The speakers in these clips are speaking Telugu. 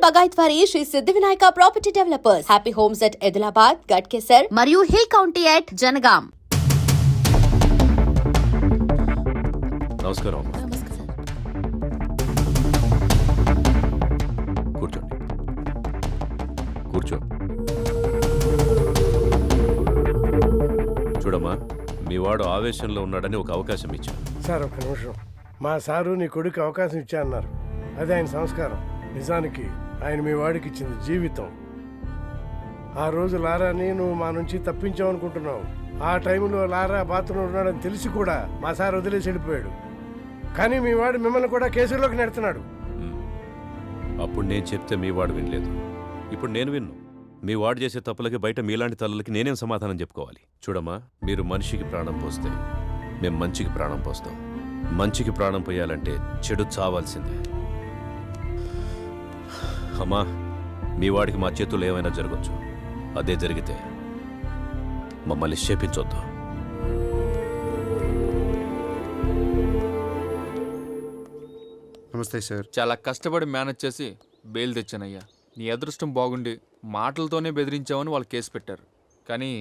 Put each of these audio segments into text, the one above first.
బగాయత్ వారి శ్రీ సిద్ధి Vinayaka property developers. Happy homes at Edilabad, Ghatkesar మరియు హిల్ కౌంటీ అట్ జనగాం. నమస్కారం. కూర్చోండి. కూర్చో. చూడమ్మా, మీ వాడు ఆవేశంలో ఉన్నాడని ఒక అవకాశం ఇచ్చాను. సార్ ఒక్క నిమిషం. మా సారు నీ కొడుకు అవకాశం ఇచ్చా అన్నారు. అది ఆయన సంస్కారం. నిజానికి ఆయన మీ వాడికి ఇచ్చింది జీవితం. ఆ రోజు లారాని నువ్వు మా నుంచి తప్పించావు అనుకుంటున్నావు. ఆ టైంలో లారా బాత్రూంలో ఉన్నాడని తెలిసి కూడా మా సార్ వదిలేసి వెళ్ళిపోయాడు. కానీ మీ వాడు మిమ్మల్ని కూడా కేసులోకి నెడుతున్నాడు. అప్పుడు నేను చెప్తే మీ వాడు వినలేదు. ఇప్పుడు నేను విన్ను. మీ వాడు చేసే తప్పులకి బయట మీలాంటి తల్లులకి నేనేం సమాధానం చెప్పుకోవాలి? చూడమ్మా, మీరు మనిషికి ప్రాణం పోస్తే మేము మంచికి ప్రాణం పోస్తాం. మంచికి ప్రాణం పోయాలంటే చెడు చావాల్సిందే. అమ్మా, మీ వాడికి మా చేతుల్లో ఏమైనా జరగచ్చు. అదే జరిగితే మమ్మల్ని శపించొద్దు. నమస్తే సార్. చాలా కష్టపడి మేనేజ్ చేసి బెయిల్ తెచ్చానయ్యా. నీ అదృష్టం బాగుండి మాటలతోనే బెదిరించావని వాళ్ళు కేసు పెట్టారు. కానీ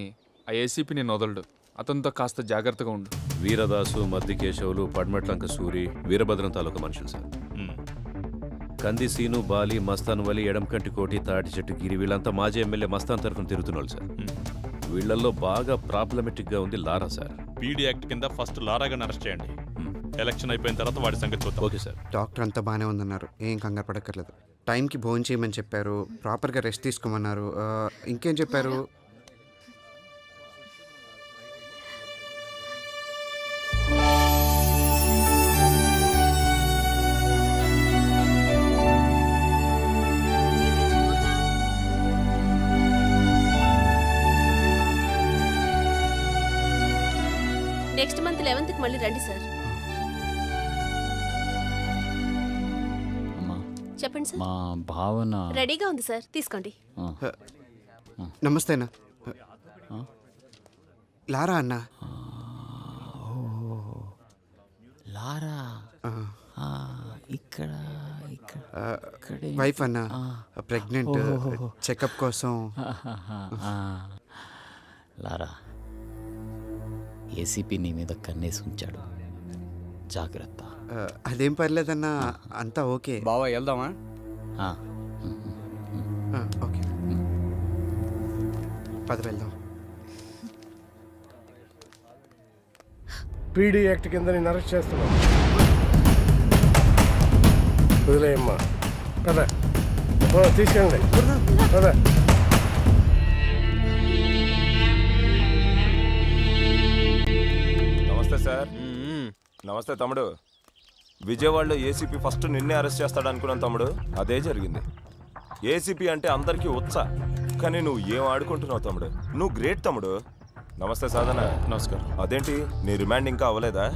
ఆ ఏసీపీ నేను వదలడు. అతనితో కాస్త జాగ్రత్తగా ఉండు. వీరదాసు, మద్దికేశవులు, పడ్మట్లంక సూరి, వీరభద్రం తాలూకా మనుషులు సార్. కంది సీను, బాలి, మస్తాన్ వలి, ఎడంకంటి కోటి, తాటి చెట్టు గిరి వీళ్ళంతా మాజీ ఎమ్మెల్యే మస్తాన్ తరఫున తిరుగుతున్నారు సార్. వీళ్ళల్లో బాగా ప్రాబ్లమెటిక్ గా ఉంది లారా సార్. పీడీ యాక్ట్ కింద ఫస్ట్ లారాగాని అరెస్ట్ చేయండి. ఎలక్షన్ అయిపోయిన తర్వాత వాడి సంగతి చూద్దాం. Okay sir. డాక్టర్ అంతా బాగానే ఉందన్నారు, ఏం కంగారు పడక్కర్లేదు. టైంకి భోజనం చేయమని చెప్పారు, ప్రాపర్గా రెస్ట్ తీసుకోమన్నారు. ఇంకేం చెప్పారు? నెక్స్ట్ మంత్ 11th మళ్ళీ రండి సార్. చెప్పండి సార్. మా భావన రెడీగా ఉంది సార్, తీసుకోండి. నమస్తే అన్న. లారా అన్న. లారా ఇక్కడ వైఫ్ అన్న, ప్రెగ్నెంట్, చెకప్ కోసం. లారా, ఏసీపీ నీ మీద కన్నేసి ఉంచాడు, జాగ్రత్త. అదేం పర్లేదన్న, అంతా ఓకే. బావా వెళ్దామా? ఓకే, పద వెళ్దాం. పీడీ యాక్ట్ కింద నేను అరెస్ట్ చేస్తున్నాను. వదిలేయమ్మా, కదా తీసుకెళ్ళండి, కదా. నమస్తే సార్. నమస్తే తమ్ముడు. విజయవాడలో ఏసీపీ ఫస్ట్ నిన్నే అరెస్ట్ చేస్తాడు అనుకున్నాను తమ్ముడు. అదే జరిగింది. ఏసీపీ అంటే అందరికీ ఉత్సాహ, కానీ నువ్వు ఏం ఆడుకుంటున్నావు తమ్ముడు. నువ్వు గ్రేట్ తమ్ముడు. నమస్తే సాధన. నమస్కారం. అదేంటి నీ రిమాండ్ ఇంకా అవ్వలేదా?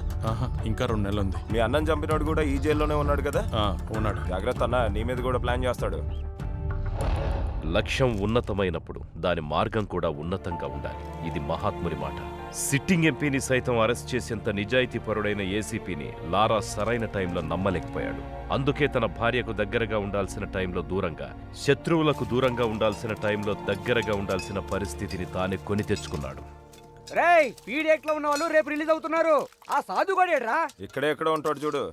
ఇంకా 2 నెలలు ఉంది. మీ అన్నం చంపినోడు కూడా ఈ జైల్లోనే ఉన్నాడు కదా? ఉన్నాడు. జాగ్రత్త అన్న, నీ మీద కూడా ప్లాన్ చేస్తాడు. లక్ష్యం ఉన్నతమైనప్పుడు దాని మార్గం కూడా ఉన్నతంగా ఉండాలి. ఇది మహాత్ముని మాట. సిట్టింగ్ ఎంపీని సైతం అరెస్ట్ చేసేంత నిజాయితీపరుడైన ఏసీపీని లారా సరైన టైంలో నమ్మలేకపోయాడు. అందుకే తన భార్యకు దగ్గరగా ఉండాల్సిన టైంలో దూరంగా, శత్రువులకు దూరంగా ఉండాల్సిన టైంలో దగ్గరగా ఉండాల్సిన పరిస్థితిని తానే కొని తెచ్చుకున్నాడు. రేయ్, పీడిఎక్ లో ఉన్న వాళ్ళు రేపు రిలీజ్ అవుతున్నారు. ఆ సాధు గడేడ్రా ఇక్కడే ఎక్కడ ఉంటాడు చూడు.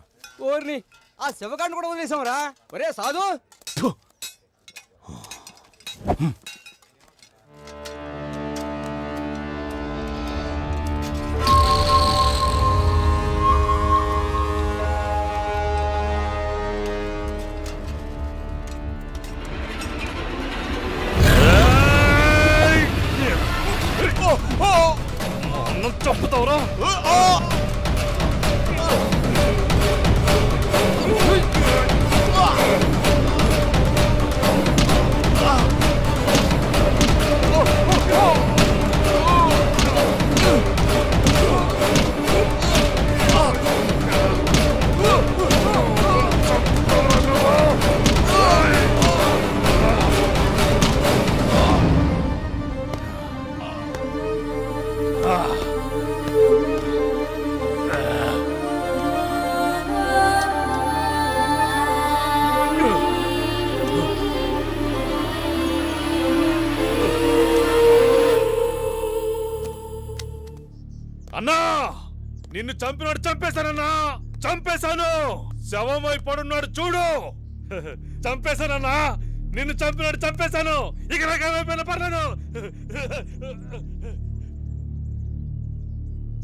ఓర్ని, ఆ శివకాండ్ కూడా వదిలేసాం రా. ఒరే సాధు, చంపుతావురా? అన్నా నిన్ను చంపినాడు చంపేశానన్నా, చంపేశాను. శవమై పడున్నాడు చూడు. చంపేశానన్నా, నిన్ను చంపినాడు చంపేశాను. ఇక నాకేమైపోయినా పర్లేదు.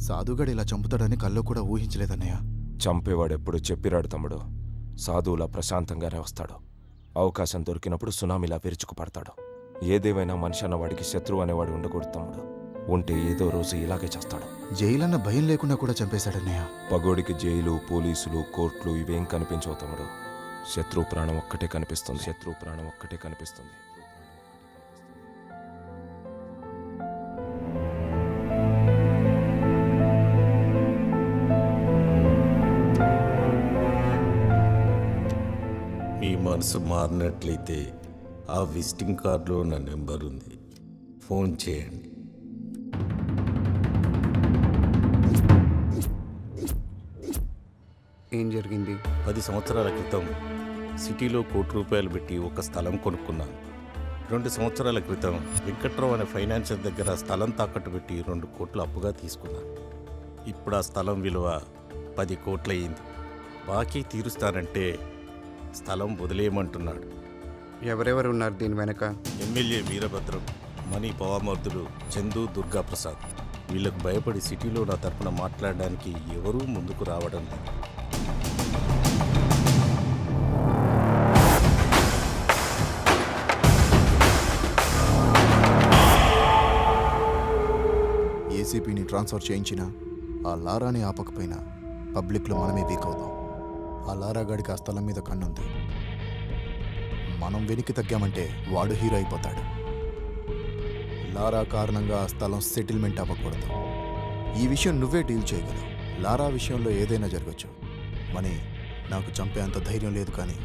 సాధుగాడు ఇలా చంపుతాడని కల్లో కూడా ఊహించలేదన్నయ్య. చంపేవాడు ఎప్పుడు చెప్పిరాడు తమ్ముడు. సాధువులా ప్రశాంతంగానే వస్తాడు. అవకాశం దొరికినప్పుడు సునామీలా విరుచుకు పడతాడు. ఏదేమైనా మనిషి అన్నవాడికి శత్రువు అనేవాడు ఉండకూడదు తమ్ముడు. ఉంటే ఏదో రోజు ఇలాగే చేస్తాడు. జైలన్న భయం లేకుండా కూడా చంపేశాడన్నయ్య. పగోడికి జైలు, పోలీసులు, కోర్టులు ఇవేం కనిపించవు తమ్ముడు. శత్రు ప్రాణం ఒక్కటే కనిపిస్తుంది. శత్రు ప్రాణం ఒక్కటే కనిపిస్తుంది. మీ మనసు మారినట్లయితే ఆ విజిటింగ్ కార్డులో నా నెంబర్ ఉంది, ఫోన్ చేయండి. ఏం జరిగింది? 10 సంవత్సరాల క్రితం సిటీలో ₹1,00,00,000 పెట్టి ఒక స్థలం కొనుక్కున్నాను. 2 సంవత్సరాల క్రితం వెంకట్రావు అనే ఫైనాన్షియర్ దగ్గర స్థలం తాకట్టు పెట్టి 2 కోట్లు అప్పుగా తీసుకున్నాను. ఇప్పుడు ఆ స్థలం విలువ 10 కోట్లు అయ్యింది. బాకీ తీరుస్తానంటే స్థలం వదిలేయమంటున్నాడు. ఎవరెవరు ఉన్నారు దీని వెనక? ఎమ్మెల్యే వీరభద్రం, మనీ పవామర్దులు చందు, దుర్గాప్రసాద్. వీళ్ళకు భయపడి సిటీలో నా తరపున మాట్లాడడానికి ఎవరూ ముందుకు రావడం లేదు. ఏసీపీని ట్రాన్స్ఫర్ చేయించినా ఆ లారాని ఆపకపోయినా పబ్లిక్లో మనమే వీక్ అవుతాం. ఆ లారాగాడికి ఆ స్థలం మీద కన్నుంది. మనం వెనక్కి తగ్గామంటే వాడు హీరో అయిపోతాడు. లారా కారణంగా ఆ స్థలం సెటిల్మెంట్ అవ్వకూడదు. ఈ విషయం నువ్వే డీల్ చేయగలవు. లారా విషయంలో ఏదైనా జరగచ్చు. మనీ, నాకు చంపేంత ధైర్యం లేదు, కానీ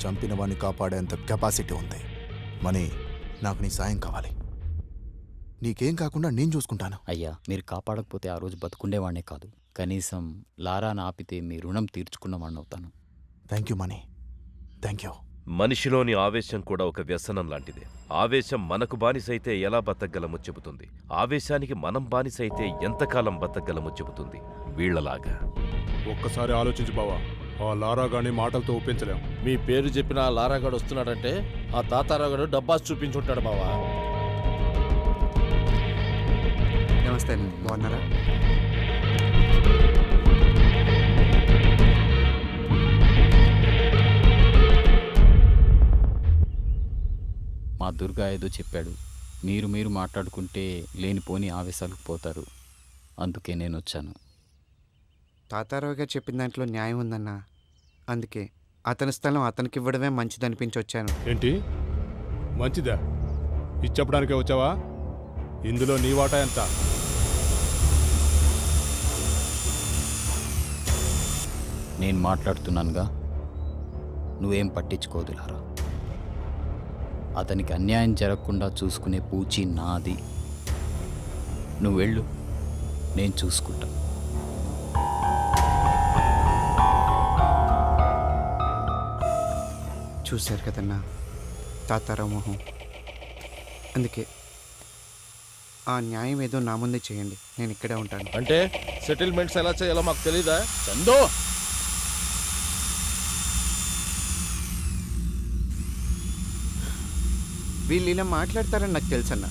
చంపిన వాడిని కాపాడేంత కెపాసిటీ ఉంది. మనీ, నాకు నీ సాయం కావాలి. నీకేం కాకుండా నేను చూసుకుంటాను. అయ్యా, మీరు కాపాడకపోతే ఆ రోజు బతుకుండేవాడినే కాదు, కనీసం లారాను ఆపితే మీ రుణం తీర్చుకున్నవాడిని అవుతాను. Thank you Mani, thank you. మనిషిలోని ఆవేశం కూడా ఒక వ్యసనం లాంటిదే. ఆవేశం మనకు బానిసైతే ఎలా బతకగలమో చెబుతుంది. ఆవేశానికి మనం బానిసైతే ఎంతకాలం బతకగలమో చెబుతుంది. వీళ్లలాగా. ఒక్కసారి ఆలోచించు బావా, ఆ లారాగాని మాటలతో ఒప్పించలేం. మీ పేరు చెప్పిన ఆ లారాగాడు వస్తున్నాడంటే ఆ తాతారాగాడు డబ్బాస్ చూపించుంటాడు బావా. నమస్తే అండి, బాగున్నారా? మా దుర్గా ఏదో చెప్పాడు. మీరు మాట్లాడుకుంటే లేనిపోని ఆవేశాలకు పోతారు. అందుకే నేను వచ్చాను. తాతారావు గారు చెప్పిన దాంట్లో న్యాయం ఉందన్నా. అందుకే అతని స్థలం అతనికి ఇవ్వడమే మంచిదనిపించి వచ్చాను. ఏంటి మంచిదా? ఇది చెప్పడానికే వచ్చావా? ఇందులో నీ వాటా ఎంత? నేను మాట్లాడుతున్నానుగా, నువ్వేం పట్టించుకోదు లారా. అతనికి అన్యాయం జరగకుండా చూసుకునే పూచి నాది. నువ్వు వెళ్ళు, నేను చూసుకుంటా. చూశారు కదన్నా తాతారావు మొహం. అందుకే ఆ న్యాయం ఏదో నా ముందే చేయండి, నేను ఇక్కడే ఉంటాను. అంటే సెటిల్మెంట్స్ ఎలా చేయాలో మాకు తెలీదా చందో? వీళ్ళు ఇలా మాట్లాడతారని నాకు తెలుసన్నా.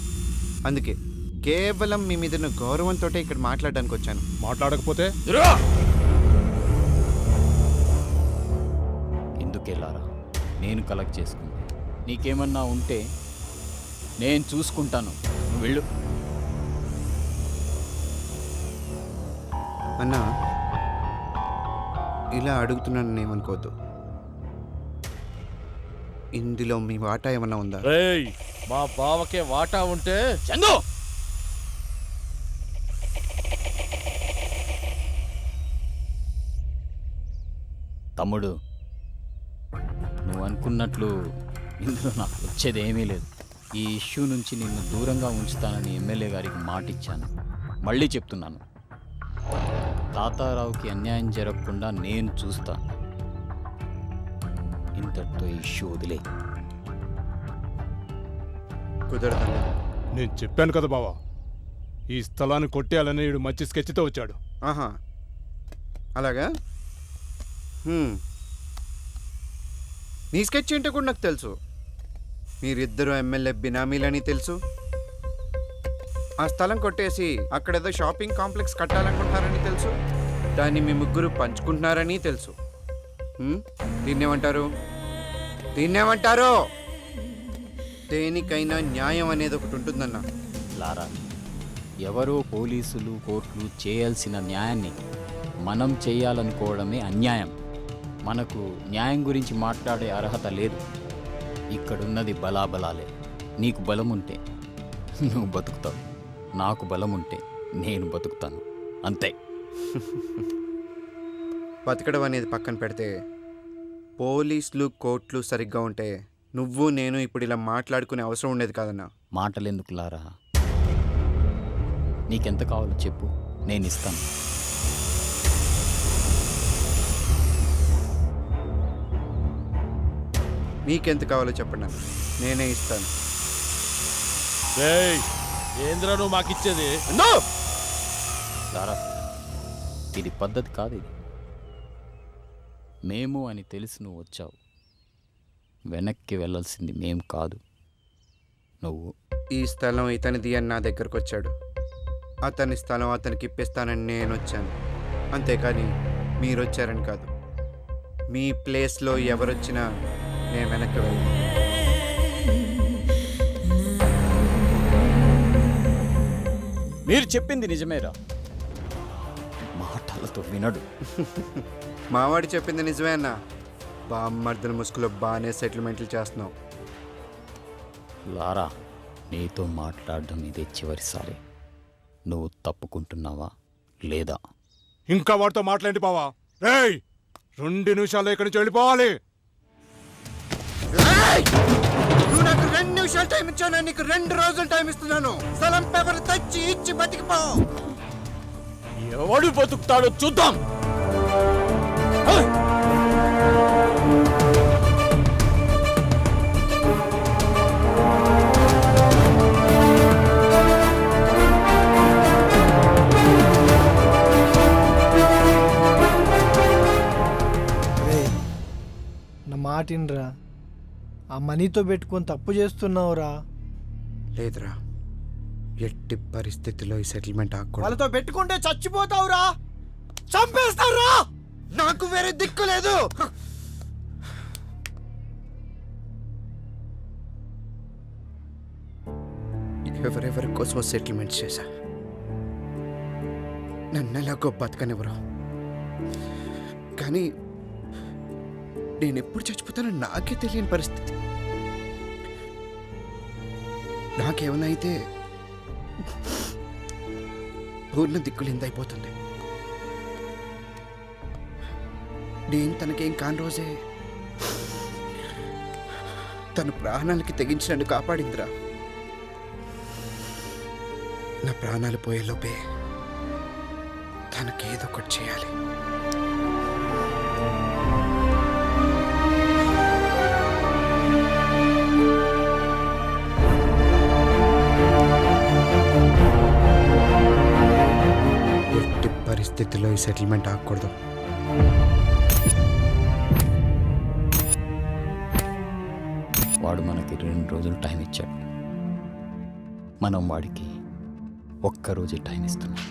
అందుకే కేవలం మీ మీద గౌరవంతో ఇక్కడ మాట్లాడడానికి వచ్చాను. మాట్లాడకపోతే ఎందుకే లారా, నేను కలెక్ట్ చేసుకుంది. నీకేమన్నా ఉంటే నేను చూసుకుంటాను. నువ్వు వెళ్ళు. అన్నా, ఇలా అడుగుతున్నాను ఏమనుకోవద్దు. ఇందులో మీ వాటా ఏమన్నా ఉందా? రేయ్, మా బావకే వాటా ఉంటే చందు తమ్ముడు, నువ్వు అనుకున్నట్లు ఇందులో నాకు వచ్చేది ఏమీ లేదు. ఈ ఇష్యూ నుంచి నిన్ను దూరంగా ఉంచుతానని ఎమ్మెల్యే గారికి మాట ఇచ్చాను. మళ్ళీ చెప్తున్నాను, తాతారావుకి అన్యాయం జరగకుండా నేను చూస్తాను. ఇంతటితో ఇష్యూ వదిలే. కుదరదన్నా. నేను చెప్పాను కదా బావా, ఈ స్థలాన్ని కొట్టేయాలని వీడు మంచి స్కెచ్తో వచ్చాడు. ఆహా, అలాగా? నీ స్కెచ్ ఏంటో కూడా నాకు తెలుసు. మీరిద్దరూ ఎమ్మెల్యే బినామీలని తెలుసు. ఆ స్థలం కొట్టేసి అక్కడేదో షాపింగ్ కాంప్లెక్స్ కట్టాలనుకుంటున్నారని తెలుసు. దాన్ని మీ ముగ్గురు పంచుకుంటున్నారని తెలుసు. దీన్నేమంటారు? దీన్నేమంటారు? దేనికైనా న్యాయం అనేది ఒకటి ఉంటుందన్న. లారా, ఎవరో పోలీసులు కోర్టులు చేయాల్సిన న్యాయాన్ని మనం చేయాలనుకోవడమే అన్యాయం. మనకు న్యాయం గురించి మాట్లాడే అర్హత లేదు. ఇక్కడున్నది బలాబలాలే. నీకు బలం ఉంటే నువ్వు బతుకుతావు, నాకు బలం ఉంటే నేను బతుకుతాను, అంతే. బతకడం అనేది పక్కన పెడితే పోలీసులు కోర్టులు సరిగ్గా ఉంటే నువ్వు నేను ఇప్పుడు ఇలా మాట్లాడుకునే అవసరం ఉండేది కాదన్నా. మాటలెందుకు లారా? నీకెంత కావాలో చెప్పు, నేను ఇస్తాను. మీకెంత కావాలో చెప్పండి అన్న, నేనే ఇస్తాను. ఏంద్రా నువ్వు మాకిచ్చేది? లారా, ఇది పద్ధతి కాదు. ఇది మేము అని తెలిసి నువ్వు వచ్చావు. వెనక్కి వెళ్ళాల్సింది మేం కాదు, నువ్వు. ఈ స్థలం ఇతనిది అని నా దగ్గరకు వచ్చాడు. అతని స్థలం అతనికి ఇప్పిస్తానని నేను వచ్చాను, అంతేకాని మీరు వచ్చారని కాదు. మీ ప్లేస్లో ఎవరొచ్చినా నేను వెనక్కి వెళ్ళను. మీరు చెప్పింది నిజమేరా, మాటలతో వినడు. మావాడు చెప్పింది నిజమే అన్న. బామ్మర్దల ముసుగులో బాగానే సెటిల్మెంట్లు చేస్తున్నావు. లారా, నీతో మాట్లాడడం ఇదే చివరిసారి. నువ్వు తప్పుకుంటున్నావా లేదా? ఇంకా వాడితో మాట్లాడి బావా. 2 నిమిషాల్లో ఇక్కడి నుంచి వెళ్ళిపోవాలి. నువ్వు నాకు 2 నిమిషాలు టైం ఇచ్చాను, నీకు 2 రోజులు టైం ఇస్తున్నాను. స్థలం పేపర్ తెచ్చి ఇచ్చి బతికిపో. ఎవడు బతుకుతాడో చూద్దాం. నా మాటినరా, ఆ మనీతో పెట్టుకొని తప్పు చేస్తున్నావురా. లేదురా, ఎట్టి పరిస్థితిలో ఈ సెటిల్మెంట్ ఆగకూడదు. వాళ్ళతో పెట్టుకుంటే చచ్చిపోతావురా, చంపేస్తావురా. నాకు వేరే దిక్కు లేదు. ఎవరెవరి కోసం సెటిల్మెంట్ చేశా, నన్ను ఎలాగో బతకనివ్వరు. కానీ నేను ఎప్పుడు చచ్చిపోతానో నాకే తెలియని పరిస్థితి. నాకేమైనా అయితే పూర్ణ దిక్కులిందైపోతుంది. నేను తనకేం కాని రోజే తన ప్రాణాలకి తెగించి నన్ను కాపాడిందిరా. నా ప్రాణాలు పోయేలోపే తనకేదో ఒకటి చేయాలి. ఎట్టి పరిస్థితుల్లో ఈ సెటిల్మెంట్ ఆగకూడదు. వాడు మనకి 2 రోజులు టైం ఇచ్చాడు, మనం వాడికి 1 రోజే టైం ఇస్తున్నాం.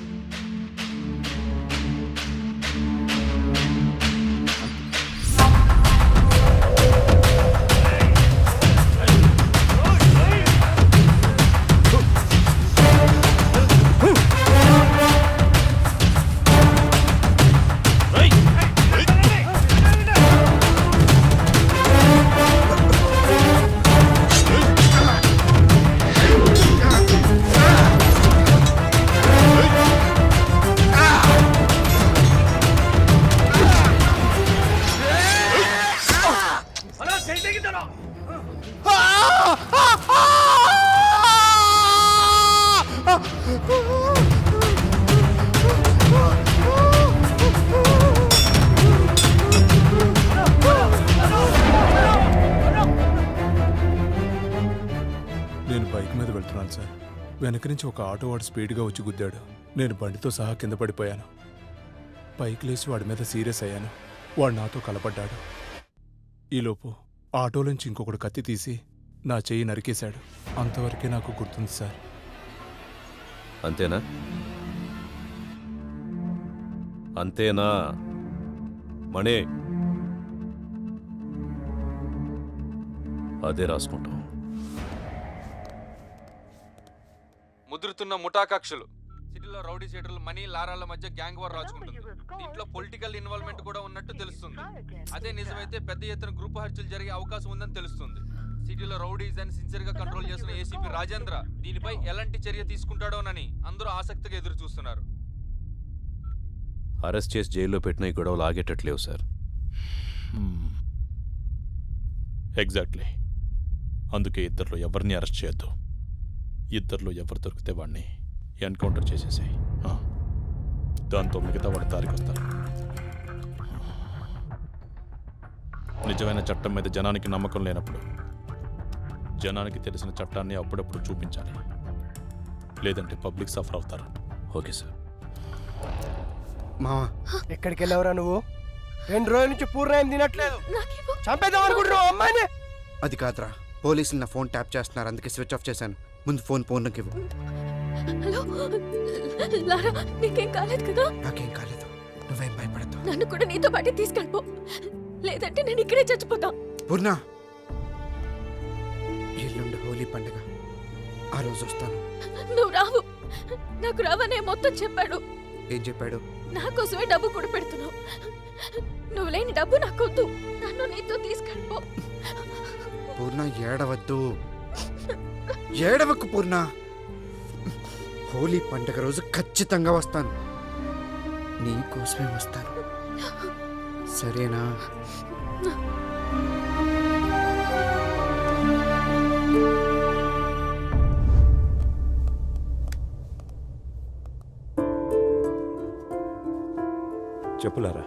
నేను బైక్ మీద వెళ్తున్నాను సార్. వెనక నుంచి ఒక ఆటో వాడు స్పీడ్గా వచ్చి గుద్దాడు. నేను బండితో సహా కింద పడిపోయాను. పైకి లేచి వాడి మీద సీరియస్ అయ్యాను. వాడు నాతో కలపడ్డాడు. ఈలోపు ఆటోలోంచి ఇంకొకడు కత్తి తీసి నా చెయ్యి నరికేశాడు. అంతవరకే నాకు గుర్తుంది సార్. అంతేనా? అంతేనా మణి? అదే రాసుకుంటాం. ముదురుతున్న ముఠా కక్షలు. సిటీలో రౌడీ షీటర్లు మనీ లారాల మధ్య గ్యాంగ్ వార్ రాజుకుంటుంది. దీంట్లో పొలిటికల్ ఇన్వాల్వ్మెంట్ కూడా ఉన్నట్టు తెలుస్తుంది. అదే నిజమైతే పెద్ద ఎత్తున గ్రూప్ హత్యలు జరిగే అవకాశం ఉందని తెలుస్తుంది. సిటీలో రౌడీస్ అని సిన్సియర్ గా కంట్రోల్ చేస్తున్న ఏసీపీ రాజేంద్ర దీనిపై ఎలాంటి చర్య తీసుకుంటాడోనని అందరూ ఆసక్తిగా ఎదురు చూస్తున్నారు. అరెస్ట్ చేసి జైల్లో పెట్టిన ఈ గొడవలు ఆగేటట్లేవు సార్. ఎగ్జాక్ట్లీ. అందుకే ఇద్దరిలో ఎవరిని అరెస్ట్ చేయొద్దు. ఇద్దరిలో ఎవరు దొరికితే వాడిని ఎన్కౌంటర్ చేసేసాయి. దాంతో మిగతా వాడు దారికి వస్తారు. నిజమైన చట్టం మీద జనానికి నమ్మకం లేనప్పుడు జనానికి తెలిసిన చట్టాన్ని అప్పుడప్పుడు చూపించాలి. లేదంటే పబ్లిక్ సఫర్ అవుతారు. Okay sir. మావా, ఎక్కడికి వెళ్ళావురా నువ్వు? 2 రోజుల నుంచి పూర్ణయం తినట్లేదు. చంపేద్దాం అనుకుంటున్నావు అమ్మాయిని? అది కాదురా, పోలీసులు నా ఫోన్ ట్యాప్ చేస్తున్నారు, అందుకే స్విచ్ ఆఫ్ చేశాను. ముందు ఫోన్ పూర్ణకి ఇవ్వు. హలో లారా, నీకేం కాలేదు కదా? నాకేం కాలేదు, నువ్వేం భయపడద్దు. నన్ను కూడా నీతో పాటు తీసుకెళ్ళిపో, లేదంటే నేను ఇక్కడే చచ్చిపోతా. పూర్ణ, ఎల్లుండి హోలీ పండుగ, ఆ రోజు వస్తాను. నువ్వు రావు. నాకు రావనే మొత్తం చెప్పాడు. ఏం చెప్పాడు? నా కోసమే డబ్బు కూడా పెడుతున్నావు. నువ్వు లేని డబ్బు నాకొద్దు, నన్ను నీతో తీసుకెళ్ళిపో. పూర్ణ, ఏడవద్దు, ఏడవకు పూర్ణ. హోలీ పండుగ రోజు ఖచ్చితంగా వస్తాను. నీ కోసమే వస్తాను, సరేనా? చెప్పులారా.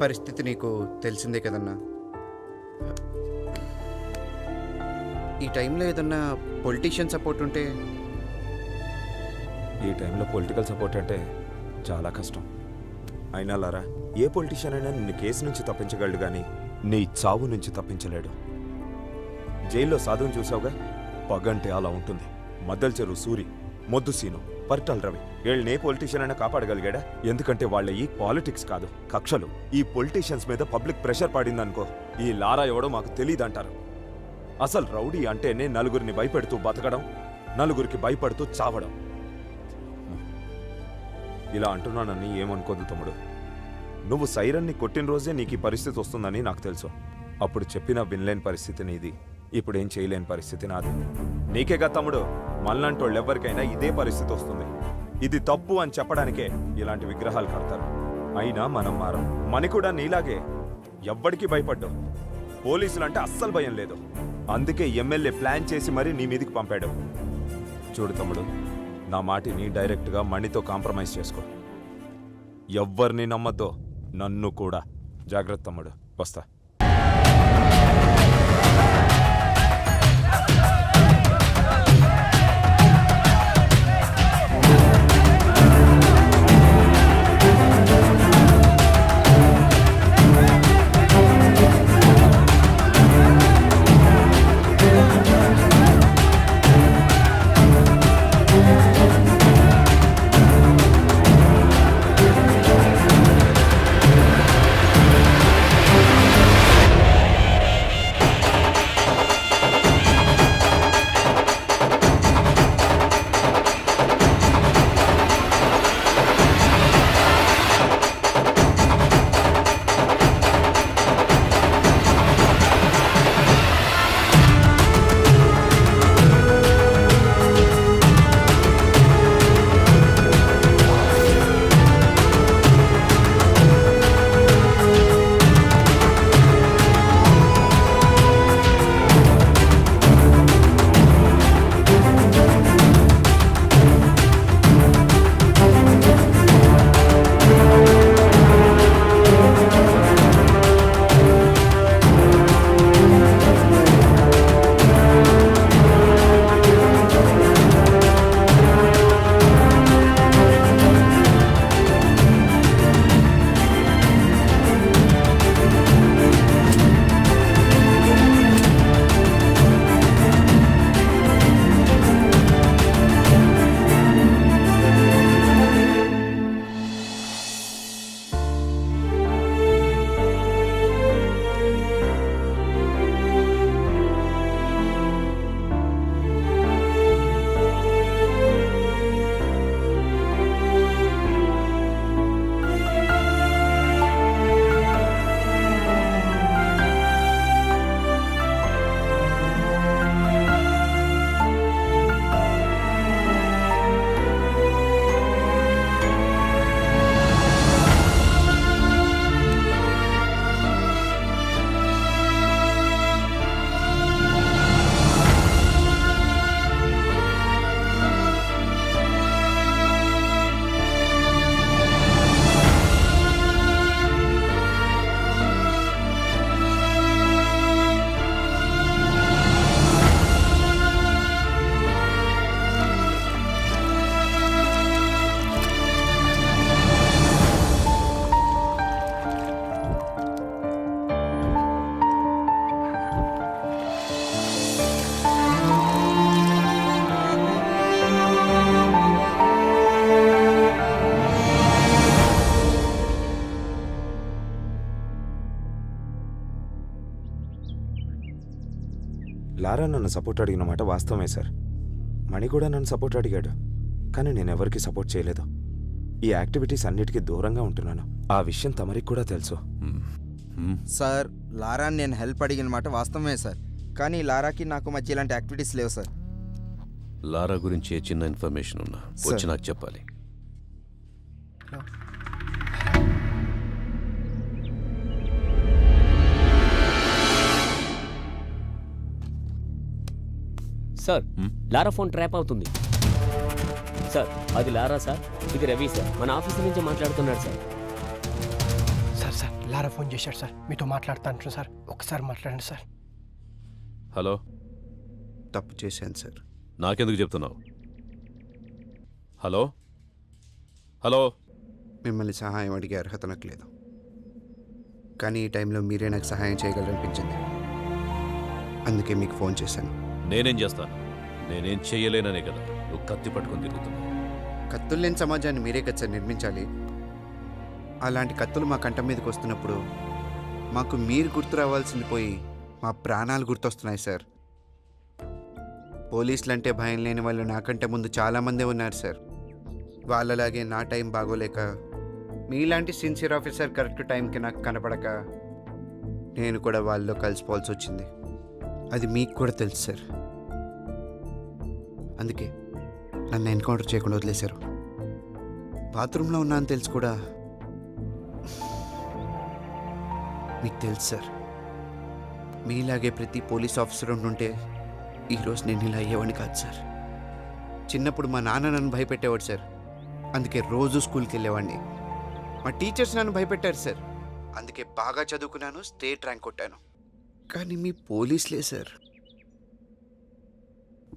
పరిస్థితి నీకు తెలిసిందే కదన్నా. ఈ టైంలో ఏదన్నా పొలిటీషియన్ సపోర్ట్ ఉంటే? ఈ టైంలో పొలిటికల్ సపోర్ట్ అంటే చాలా కష్టం. అయినా లారా, ఏ పొలిటీషియన్ అయినా నిన్ను కేసు నుంచి తప్పించగలడు కానీ నీ చావు నుంచి తప్పించలేడు. జైల్లో సాధువుని చూసావుగా, పగంటే అలా ఉంటుంది. మద్దల చెరువు సూరి, మొద్దు సీను, పర్టల్ రవి, వీళ్ళని ఏ పొలిటీషియన్ అయినా కాపాడగలిగాడా? ఎందుకంటే వాళ్ళ ఈ పాలిటిక్స్ కాదు, కక్షలు. ఈ పొలిటీషియన్స్ మీద పబ్లిక్ ప్రెషర్ పడిందనుకో, ఈ లారా ఎవడో మాకు తెలియదంటారు. అసలు రౌడీ అంటేనే నలుగురిని భయపెడుతూ బతకడం, నలుగురికి భయపడుతూ చావడం. ఇలా అంటున్నానని ఏమనుకోదు తమ్ముడు. నువ్వు సైరన్ని కొట్టిన రోజే నీకు ఈ పరిస్థితి వస్తుందని నాకు తెలుసు. అప్పుడు చెప్పినా వినలేని పరిస్థితి నీది, ఇప్పుడేం చేయలేని పరిస్థితి నాది. నీకేగా తమ్ముడు, మళ్ళంటోళ్ళు ఎవరికైనా ఇదే పరిస్థితి వస్తుంది. ఇది తప్పు అని చెప్పడానికే ఇలాంటి విగ్రహాలు కడతారు. అయినా మనం మారం. మని కూడా నీలాగే ఎవ్వడికి భయపడ్డావు. పోలీసులంటే అస్సలు భయం లేదు. అందుకే ఎమ్మెల్యే ప్లాన్ చేసి మరీ నీ మీదికి పంపాడు. చూడు తమ్ముడు, నా మాటిని డైరెక్ట్గా మణితో కాంప్రమైజ్ చేసుకో. ఎవ్వరిని నమ్మద్దో, నన్ను కూడా. జాగ్రత్త తమ్ముడు, వస్తా. లారా నన్ను సపోర్ట్ అడిగిన మాట వాస్తవమే సార్. మణి కూడా నన్ను సపోర్ట్ అడిగాడు, కానీ నేను ఎవరికి సపోర్ట్ చేయలేదు. ఈ యాక్టివిటీస్ అన్నిటికీ దూరంగా ఉంటున్నాను. ఆ విషయం తమరికి కూడా తెలుసు. సార్ లారా నేను హెల్ప్ అడిగిన మాట వాస్తవమే సార్, కానీ లారాకి నాకు మధ్య ఇలాంటి యాక్టివిటీస్ లేవు సార్. లారా గురించి ఏ చిన్న ఇన్ఫర్మేషన్ ఉన్నా వచ్చి నాకు చెప్పాలి. సార్ లారా ఫోన్ ట్రాప్ అవుతుంది సార్. అది లారా సార్, ఇది రవి సార్, మన ఆఫీస్ నుంచి మాట్లాడుతున్నాడు సార్. సార్ సార్ లారా ఫోన్ చేశాడు సార్, మీతో మాట్లాడుతాను సార్, ఒకసారి మాట్లాడండి సార్. హలో, తప్పు చేశాను సార్. నాకెందుకు చెప్తున్నావు? హలో హలో, మిమ్మల్ని సహాయం అడిగే అర్హత నాకు లేదు, కానీ ఈ టైంలో మీరే నాకు సహాయం చేయగలరనిపించింది, అందుకే మీకు ఫోన్ చేశాను. నేనేం చేస్తాను? నేనేం చెయ్యలేననే కదా నువ్వు కత్తి పట్టుకొని తిరుగుతున్నావు. కత్తులు లేని సమాజాన్ని మీరే కదా సార్ నిర్మించాలి. అలాంటి కత్తులు మా కంఠం మీదకి వస్తున్నప్పుడు మాకు మీరు గుర్తు రావాల్సింది పోయి మా ప్రాణాలు గుర్తొస్తున్నాయి సార్. పోలీసులు అంటే భయం లేని వాళ్ళు నాకంటే ముందు చాలామందే ఉన్నారు సార్. వాళ్ళలాగే నా టైం బాగోలేక మీలాంటి సిన్సియర్ ఆఫీసర్ కరెక్ట్ టైంకి నాకు కనపడక నేను కూడా వాళ్ళలో కలిసిపోవాల్సి వచ్చింది. అది మీకు కూడా తెలుసు సార్, అందుకే నన్ను ఎన్కౌంటర్ చేయకుండా వదిలేశారు. బాత్రూంలో ఉన్నా అని తెలుసు కూడా మీకు తెలుసు సార్. మీలాగే ప్రతి పోలీస్ ఆఫీసర్ ఉంటుంటే ఈరోజు నేను ఇలా అయ్యేవాడిని కాదు సార్. చిన్నప్పుడు మా నాన్న నన్ను భయపెట్టేవాడు సార్, అందుకే రోజు స్కూల్కి వెళ్ళేవాడిని. మా టీచర్స్ నన్ను భయపెట్టారు సార్, అందుకే బాగా చదువుకున్నాను, స్టేట్ ర్యాంక్ కొట్టాను. కానీ మీ పోలీసులే సార్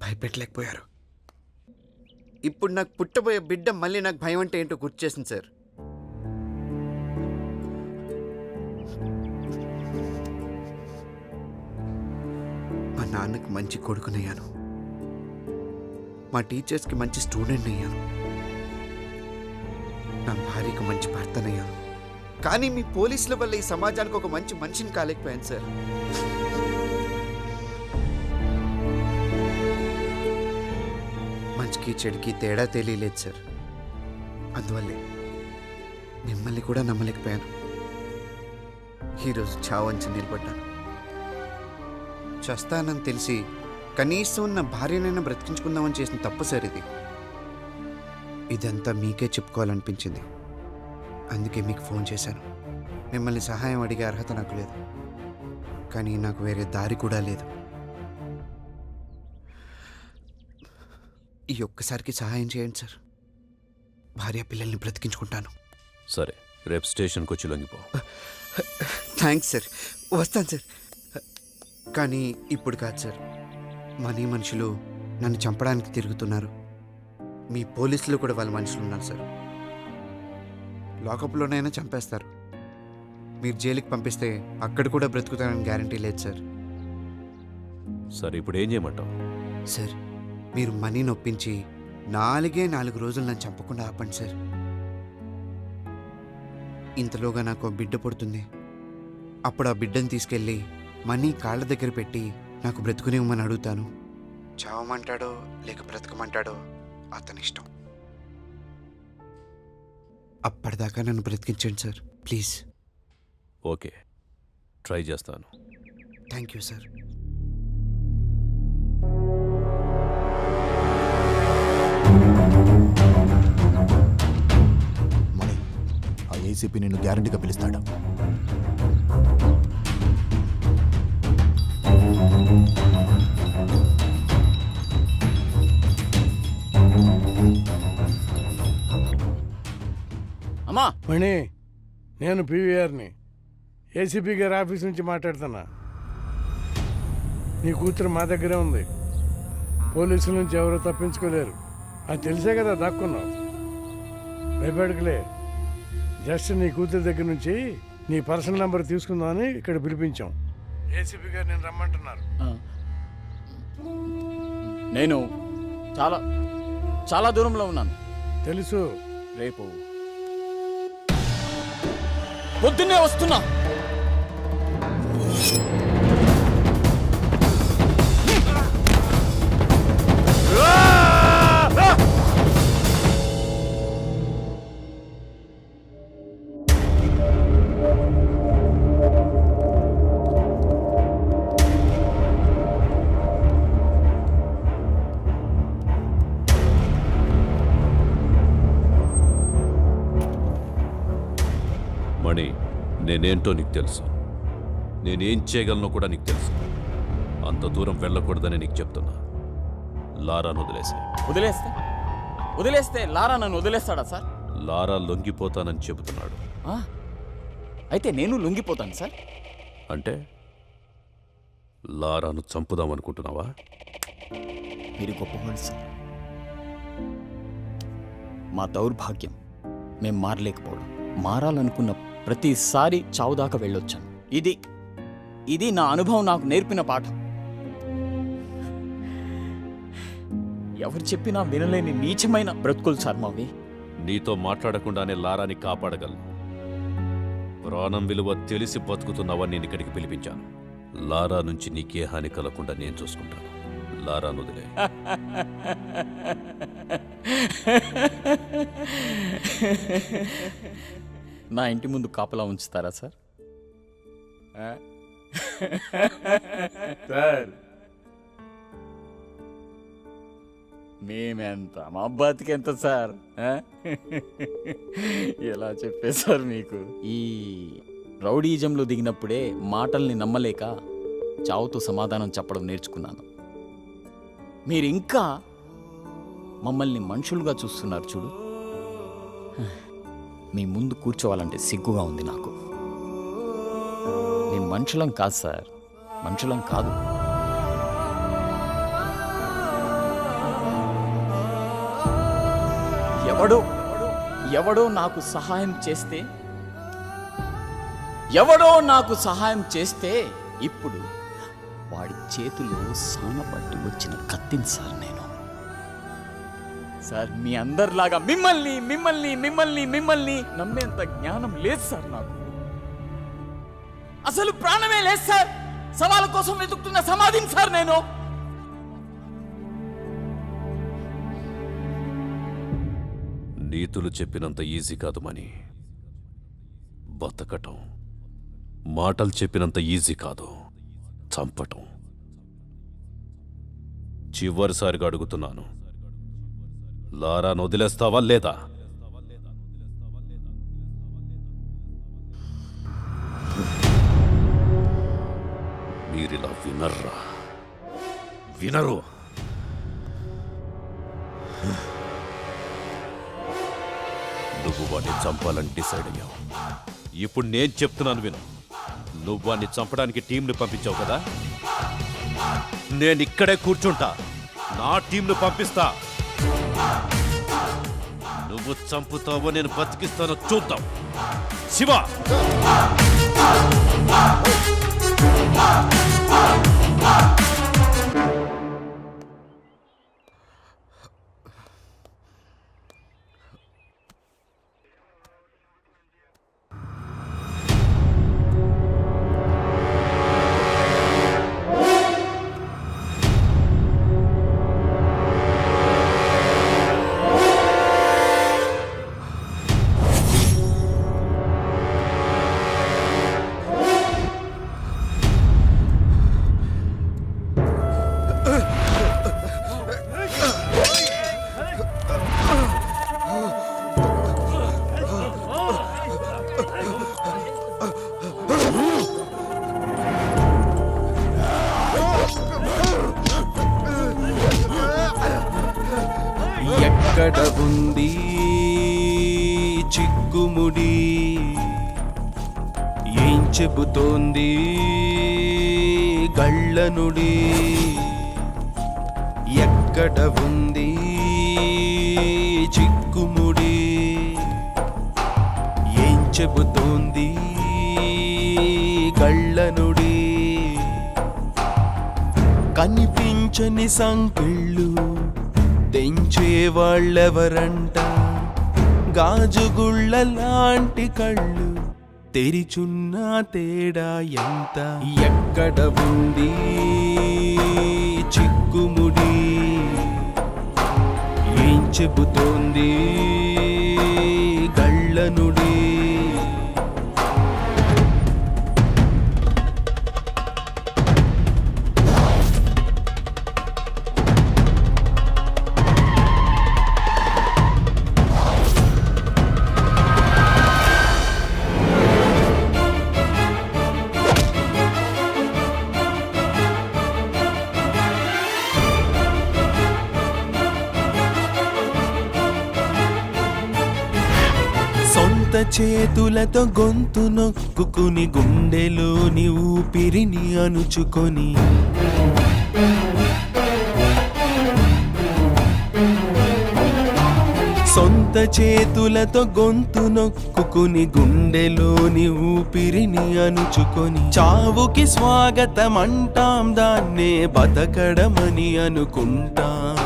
భయపెట్టలేకపోయారు. ఇప్పుడు నాకు పుట్టబోయే బిడ్డ మళ్ళీ నాకు భయం అంటే ఏంటో గుర్తు చేసింది సార్. మా నాన్నకి మంచి కొడుకునయ్యాను, మా టీచర్స్కి మంచి స్టూడెంట్ అయ్యాను, నా భార్యకు మంచి భర్తనయ్యాను. కానీ మీ పోలీసుల వల్ల ఈ సమాజానికి ఒక మంచి మనిషిని కాలేకపోయాను సార్. మంచికి చెడుకి తేడా తెలియలేదు సార్. అందువల్లే మిమ్మల్ని కూడా నమ్మలేకపోయాను. ఈరోజు చావంచి నిలబడ్డాను. చస్తానని తెలిసి కనీసం నా భార్యనైనా బ్రతికించుకుందామని చేసిన తప్పు సార్ ఇది. ఇదంతా మీకే చెప్పుకోవాలనిపించింది, అందుకే మీకు ఫోన్ చేశాను. మిమ్మల్ని సహాయం అడిగే అర్హత నాకు లేదు, కానీ నాకు వేరే దారి కూడా లేదు. ఈ ఒక్కసారికి సహాయం చేయండి సార్, భార్య పిల్లల్ని బ్రతికించుకుంటాను. సరే, రేపు స్టేషన్కి వచ్చి లొంగిపో. థ్యాంక్స్ సార్, వస్తాను సార్. కానీ ఇప్పుడు కాదు సార్, మనీ మనుషులు నన్ను చంపడానికి తిరుగుతున్నారు. మీ పోలీసులు కూడా వాళ్ళ మనుషులు ఉన్నారు సార్. లాకప్లోనైనా చంపేస్తారు. మీరు జైలుకి పంపిస్తే అక్కడ కూడా బ్రతుకుతానని గ్యారంటీ లేదు సార్. సరే, ఇప్పుడు ఏం చేయమంటావు? సార్, మీరు మనీ నొప్పించి 4 రోజులు నన్ను చంపకుండా ఆపండి సార్. ఇంతలోగా నాకు బిడ్డ పుడుతుంది. అప్పుడు ఆ బిడ్డను తీసుకెళ్ళి మనీ కాళ్ళ దగ్గర పెట్టి నాకు బ్రతుకునివ్వమని అడుగుతాను. చావమంటాడో లేక బ్రతకమంటాడో అతని ఇష్టం. అప్పటిదాకా నన్ను బ్రతికించండి సార్, ప్లీజ్. ఓకే, ట్రై చేస్తాను. Thank you sir. మణి, ఆ ఏసీపీ నిన్ను గ్యారంటీగా పిలుస్తాడు. అమ్మా మణి, నేను పీవీఆర్ని, ఏసీపీ గారి ఆఫీస్ నుంచి మాట్లాడుతున్నా. నీ కూతురు మా దగ్గరే ఉంది. పోలీసుల నుంచి ఎవరూ తప్పించుకోలేరు. అది తెలిసే కదా దాక్కున్నావు. భయపడకలే. జస్ట్ నీ కూతురు దగ్గర నుంచి నీ పర్సనల్ నెంబర్ తీసుకుందామని ఇక్కడ పిలిపించాం. ఏసీపీ గారు నేను రమ్మంటున్నారు. నేను చాలా చాలా దూరంలో ఉన్నాను. తెలుసు. రేపు పొద్దున్నే వస్తున్నా. నేనేంటో నీకు తెలుసు, నేనేం చేయగలనో కూడా నీకు తెలుసు. అంత దూరం వెళ్ళకూడదని నీకు చెప్తున్నా. లారాను వదిలేస్తే లారా నన్ను వదిలేస్తాడా సార్? లారా లొంగిపోతానని చెబుతున్నాడు. అయితే నేను లొంగిపోతాను సార్. అంటే లారాను చంపుదామనుకుంటున్నావా? మీరు గొప్పవాళ్ళు సార్. మా దౌర్భాగ్యం మేం మారలేకపోవడం. మారాలనుకున్న ప్రతిసారి చావుదాకా వెళ్ళొచ్చాను. ఇది నా అనుభవం నాకు నేర్పిన పాఠం. ఎవరు చెప్పినా వినలేని నీచమైన బ్రతుకులు సార్ మావి. నీతో మాట్లాడకుండానే లారాని కాపాడగలను. ప్రాణం విలువ తెలిసి బతుకుతున్నావని నేను ఇక్కడికి పిలిపించాను. లారా నుంచి నీకే హాని కలగకుండా నేను చూసుకుంటాను. లారాను వదిలే. నా ఇంటి ముందు కాపలా ఉంచుతారా సార్? సార్ మేమెంత, మా బతికెంత సార్? ఎలా చెప్పేశారు మీకు? ఈ రౌడీజంలో దిగినప్పుడే మాటల్ని నమ్మలేక చావుతో సమాధానం చెప్పడం నేర్చుకున్నాను. మీరు ఇంకా మమ్మల్ని మనుషులుగా చూస్తున్నారు చూడు. మీ ముందు కూర్చోవాలంటే సిగ్గుగా ఉంది నాకు. మేము మనుషులం కాదు సార్, మనుషులం కాదు. ఎవడో నాకు సహాయం చేస్తే ఇప్పుడు వాడి చేతిలో సానపట్టి వచ్చిన కత్తిని సార్ నేను. సార్ మీ అందరిలాగా మిమ్మల్ని నమ్మేంత జ్ఞానం లేదు సార్ నాకు. అసలు ప్రాణమే లేదు సార్. సవాళ్ళ కోసం వెతుకుతున్న సమాధిని సార్ నేను. నీతులు చెప్పినంత ఈజీ కాదు మని. బతకటం మాటలు చెప్పినంత ఈజీ కాదు చంపటం. చివరిసారిగా అడుగుతున్నాను, లారాను వదిలేస్తావా లేదా? మీరిలా వినరు. నువ్వు వాడిని చంపాలని డిసైడ్ అయ్యావు. ఇప్పుడు నేను చెప్తున్నాను విను. నువ్వు వాడిని చంపడానికి టీంని పంపించావు కదా, నేను ఇక్కడే కూర్చుంటా, నా టీంను పంపిస్తా. నువ్వు చంపుతావో నేను బతికిస్తానో చూద్దాం. శివ, ఎక్కడ ఉంది చిక్కుముడి, ఏం చెబుతోంది గళ్ళనుడి? ఎక్కడ ఉంది చిక్కుముడి, ఏం చెబుతోంది గళ్ళనుడి? కనిపించని సంకెళ్ళు తెంచేవాళ్ళెవరంట, గాజుగుళ్ళ లాంటి కళ్ళు తెరిచున్న తేడా ఎంత? ఎక్కడ ఉంది చిక్కుముడి, ఏం చెబుతోంది గళ్ళనుడి? చేతులతో గొంతు నొక్కుకుని గుండెలోని ఊపిరిని అణుచుకొని సొంత చేతులతో గొంతు నొక్కుకుని గుండెలోని ఊపిరిని అణుచుకొని చావుకి స్వాగతం అంటాం, దాన్నే బతకడమని అనుకుంటాం.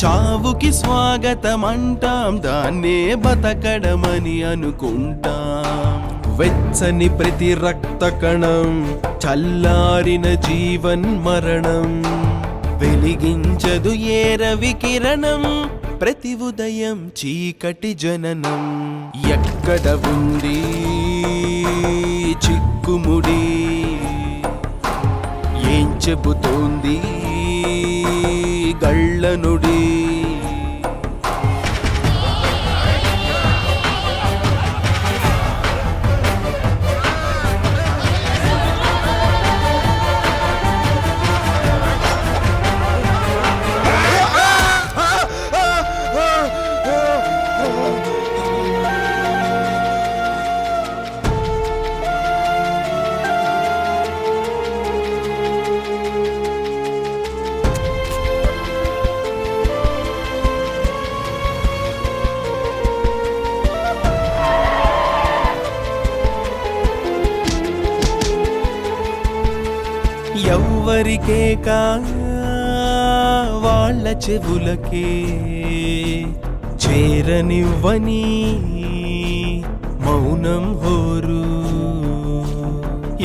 చావుకి స్వాగతం అంటాం, దాన్నే బతకడమని అనుకుంటాం. వెచ్చని ప్రతి రక్త కణం, చల్లారిన జీవన్ మరణం, వెలిగించదు ఏ రవి కిరణం, ప్రతి ఉదయం చీకటి జననం. ఎక్కడ ఉంది చిక్కుముడి, ఏం చెబుతోంది గళ్ళనుడి. ఎవ్వరికే కా వాళ్ళ చెవులకే చేరనివ్వని మౌనం హోరు.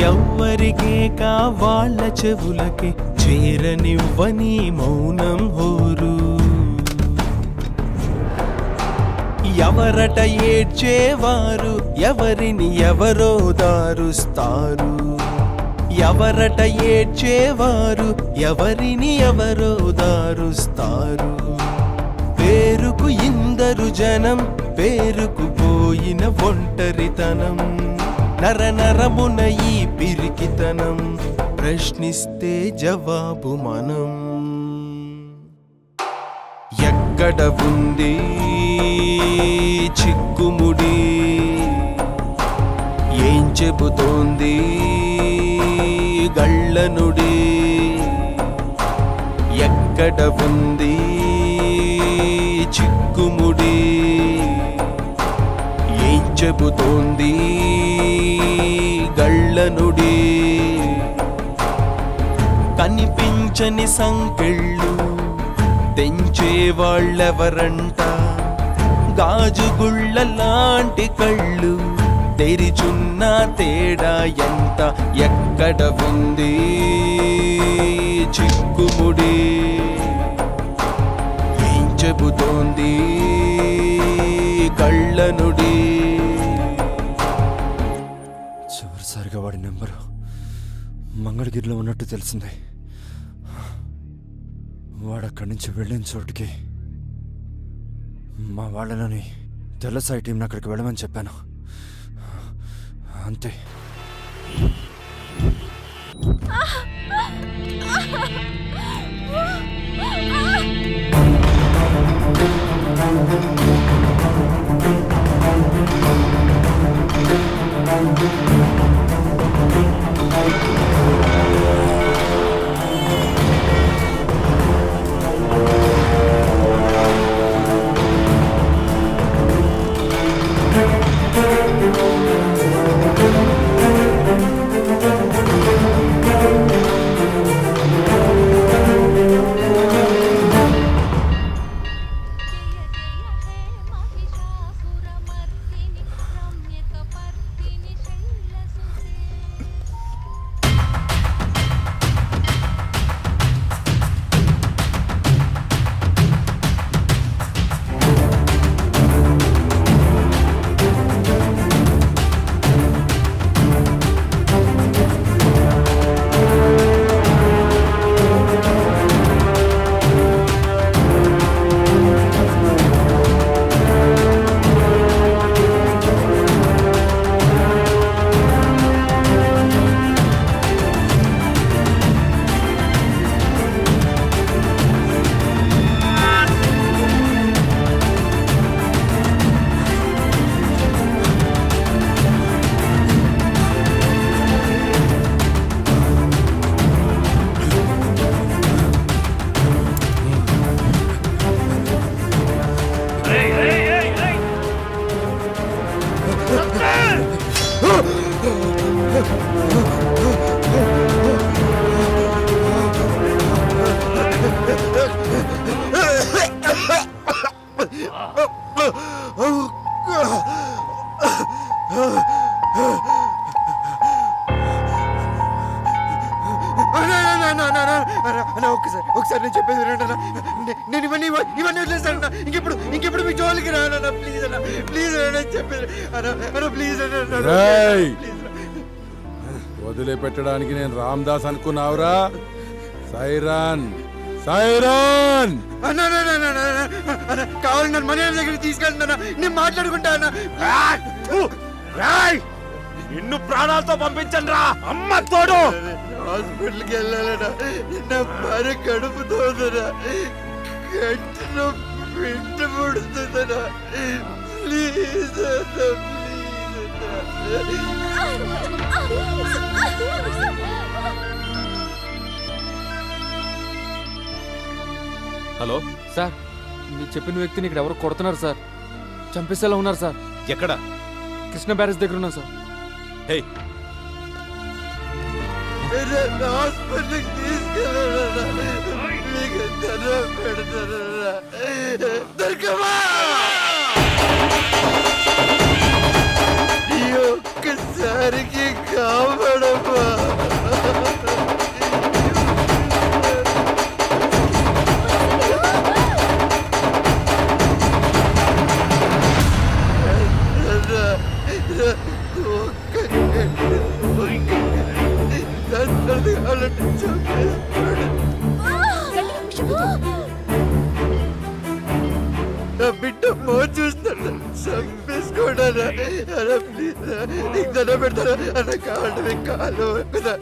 ఎవ్వరికే కా వాళ్ళ చెవులకే చేరనివ్వని మౌనం హోరు. ఎవరట ఏడ్చేవారు, ఎవరిని ఎవరో దారుస్తారు. ఎవరట ఏడ్చేవారు, ఎవరిని ఎవరో దారుస్తారు. పేరుకు ఇందరు జనం, పేరుకు పోయిన ఒంటరితనం, నరనరమున ఈ పిరికితనం, ప్రశ్నిస్తే జవాబు మనం. ఎక్కడ ఉంది చిక్కుముడి, ఏం చెబుతోంది గళ్ళనుడి. ఎక్కడ ఉంది చిక్కుముడి, ఏం చెబుతోంది గళ్ళనుడి. కనిపించని సంకెళ్ళు తెంచే వాళ్ళెవరంట, గాజుగుళ్ళ లాంటి కళ్ళు తెరిచున్న తేడా ఎంత. ఎక్కడ ఉంది చిక్కుముడి, ఏం చెబుతోంది కళ్ళనుడి. చివరిసారిగా వాడి నెంబరు మంగళగిరిలో ఉన్నట్టు తెలిసింది. వాడు అక్కడి నుంచి వెళ్ళిన చోటుకి మా వాళ్ళని తెల్లసాయి టీంని అక్కడికి వెళ్ళమని చెప్పాను. అంతే. అన్న ఒకసారి నేను చెప్పేది వినండి అన్న. నేను ఇవన్నీ వదిలేస్తానన్నా. ఇంకెప్పుడు మీ జోలికి రానన్నా. ప్లీజ్ అన్న, ప్లీజ్ అన్న చెప్పేది అన్న ప్లీజ్ అన్న. రేయ్! వదిలిపెట్టడానికి నేను రామ్దాస్ అనుకున్నావురా? సైరాన్ సైరాన్ అన్న కావాలి నన్ను మన దగ్గరికి తీసుకెళ్తున్నా. నేను మాట్లాడుకుంటా అన్న. నిన్ను ప్రాణాలతో పంపించండి రా అమ్మ తోడు. హాస్పిటల్కి వెళ్ళాలన్నా. నా భార్య కడుపుతోందనా, గట్టిలో పింట పుడుతుందనా. ప్లీజ్ హలో సార్, మీరు చెప్పిన వ్యక్తిని ఇక్కడ ఎవరు కొడుతున్నారు సార్. చంపేసేలా ఉన్నారు సార్. ఎక్కడ? కృష్ణ బ్యారేజ్ దగ్గర ఉన్నా సార్. హే, హాస్పిటల్కి తీసుకెళ్ళాలన్నా. మీకు దండం పెడతానన్నా. దొరకమా ఈ ఒక్కసారికి కాపాడమ్మా. నా బిడ్డ మో చూస్తాను చంపేసుకోడా. ప్లీజ్ నీకు దండం పెడతాను అన్న. కావాలి మీకు కాలు కదా.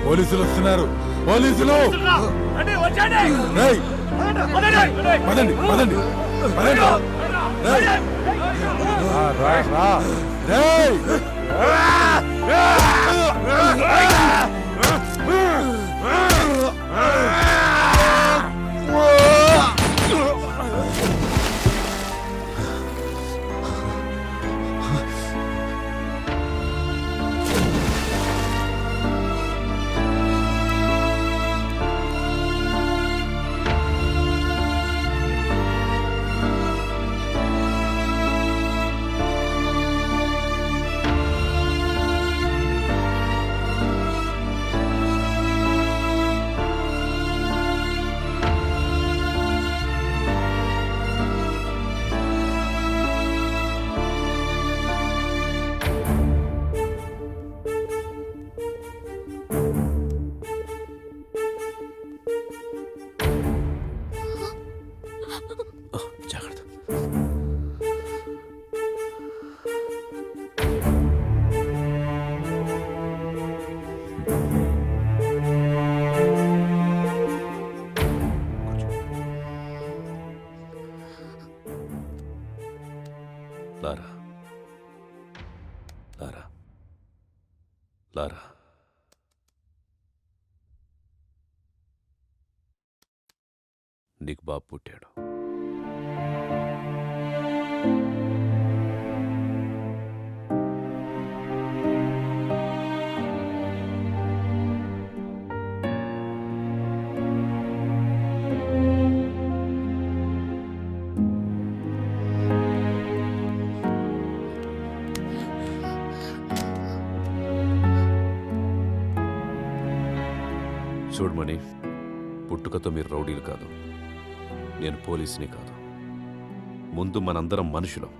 పోలీసులు వస్తున్నారు. పోలీసులు! రేయ్! పదండి పదండి పదండి. రేయ్! రా రా. రేయ్! జాగ్రత్త. లారా, లారా, లారా. నీకు బాబు పుట్టాడు. చూడమని, పుట్టుకతో మీరు రౌడీలు కాదు, నేను పోలీసుని కాదు. ముందు మనందరం మనుషులం,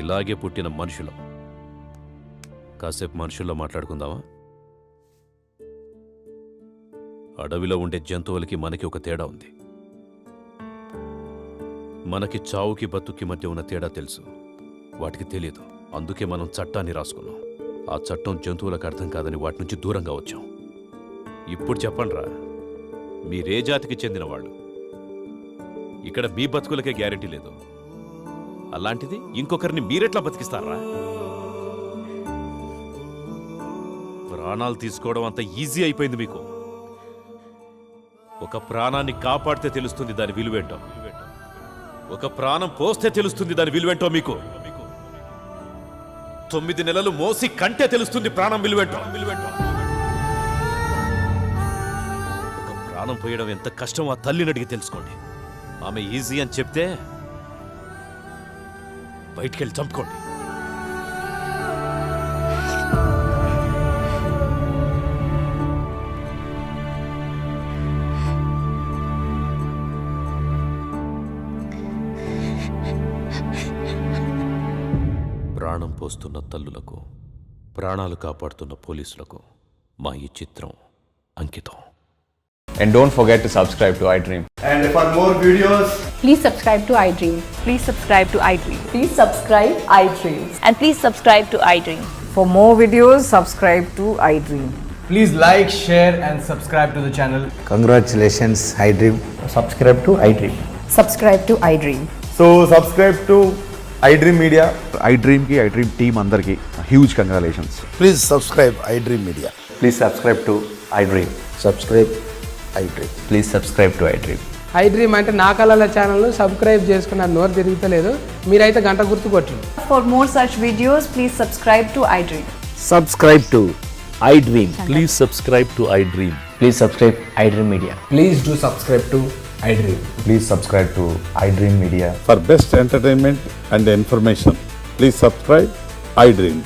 ఇలాగే పుట్టిన మనుషులం. కాసేపు మనుషుల్లో మాట్లాడుకుందామా? అడవిలో ఉండే జంతువులకి మనకి ఒక తేడా ఉంది. మనకి చావుకి బతుక్కి మధ్య ఉన్న తేడా తెలుసు, వాటికి తెలియదు. అందుకే మనం చట్టాన్ని రాసుకున్నాం. ఆ చట్టం జంతువులకు అర్థం కాదని వాటి నుంచి దూరంగా వచ్చాం. ఇప్పుడు చెప్పండ్రా, మీరే జాతికి చెందిన వాళ్ళు? ఇక్కడ మీ బతుకులకే గ్యారెంటీ లేదు, అలాంటిది ఇంకొకరిని మీరెట్లా బతికిస్తారా? ప్రాణాలు తీసుకోవడం అంత ఈజీ అయిపోయింది మీకు. ఒక ప్రాణాన్ని కాపాడితే తెలుస్తుంది దాని విలువేంటో, ఒక ప్రాణం పోస్తే తెలుస్తుంది దాని విలువేంటో మీకు. 9 నెలలు మోసి కంటే తెలుస్తుంది ప్రాణం విలువేంటో. ఒక ప్రాణం పోయడం ఎంత కష్టం ఆ తల్లిని అడిగి తెలుసుకోండి. ఆమె ఈజీ అని చెప్తే బయటికెళ్ళి చంపుకోండి. ప్రాణం పోస్తున్న తల్లులకు, ప్రాణాలు కాపాడుతున్న పోలీసులకు మా ఈ చిత్రం అంకితం. And don't forget to subscribe to iDream. And for more videos, Please subscribe to iDream. Please subscribe to iDream. Please subscribe iDream. And please subscribe to iDream. For more videos, subscribe to iDream. please like, share and subscribe to the channel. Congratulations iDream. Subscribe to iDream. Subscribe to iDream. So subscribe to iDream Media. iDream ki iDream team andarki huge congratulations. Please subscribe iDream media. Please subscribe to iDream. Subscribe iDream. Please subscribe to iDream. iDream అంటే నా కళల ఛానల్ను సబ్స్క్రైబ్ చేసుకున్న నోరు తిరుగుతలేదు, మీరైతే గంట గుర్తు కొట్టండి. For more such videos, please subscribe to iDream. Subscribe to iDream. Please subscribe to iDream. Please subscribe iDream Media. Please do subscribe to iDream. Please subscribe to iDream Media. For best entertainment and information, please subscribe iDream.